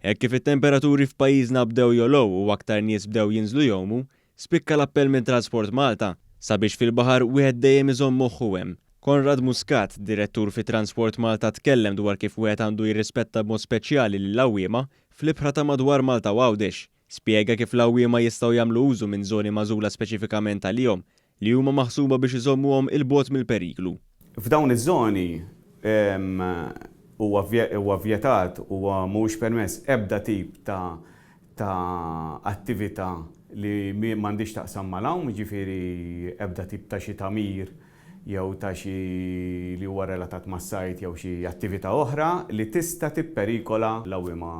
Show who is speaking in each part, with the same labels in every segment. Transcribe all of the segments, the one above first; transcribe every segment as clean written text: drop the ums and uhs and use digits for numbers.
Speaker 1: Hekk kif it-temperaturi f'pajjiżna bdew jolgħu u aktar nies bdew jinżlu jgħumu, spikka l-appell minn Transport Malta sabiex fil-baħar wieħed dejjem iżomm moħħu hemm. Konrad Muscat, direttur fi Transport Malta tkellem dwar kif wieħed għandu jirrispetta b'mod speċjali lill-għawwiema fl-ibħra ta' madwar Malta u Għawdex. Spjega kif l-għawwiema jistgħu jagħmlu użu minn żoni magħżula speċifikament għalihom li huma maħsuba biex iżommuhom il-bogħod mill-periklu.
Speaker 2: F'dawn iż-żoni huwa vjetat huwa mhuwiex permess ebda tip ta' attività li m'għandix taqsam mal-hawn, jiġifieri ebda tip ta' xi tagħmir jew ta' xi li huwa relatat mas-sajt jew xi attività oħra li tista' tipperikola l-għawwiema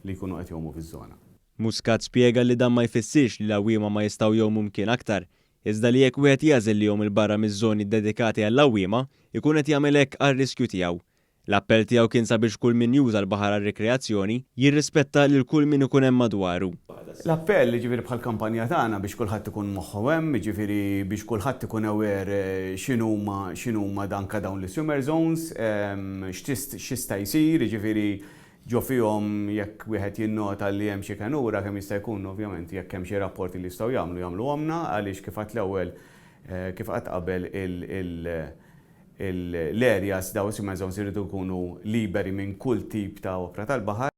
Speaker 2: li jkunu qed jgħumu fiż-żona.
Speaker 1: Muscat spjega li dan ma jfissirx li l-għawwiema ma jistgħu jgħumu mkien aktar, iżda li jekk wieħed jagħżel lihom il-barra miż-żoni dedikati għall-għawwiema ikun qed jagħmel hekk għar-riskju tiegħu. L-appell tiegħu kien sabiex kull min juża l-baħar għar-rikreazzjoni jirrispetta lil kull min ikun hemm madwaru.
Speaker 2: L-appell ġifieri bħal kampanja tagħna biex kulħadd ikun moħħu hemm, ġifieri biex kulħadd ikun aware x'inhuma danka dawn l-summer zones, x'tista' jsir, jiġifieri ġo fihom jekk wieħed jinnota li hemm xi kanura kemm jista' jkun ovvjament jekk hemm xi rapporti li jistgħu jagħmluhomna għaliex kif qatt l-ewwel kif qatt qabel l-areas daw summer zones iridu jkunu liberi minn kull tip ta' opra tal-baħar.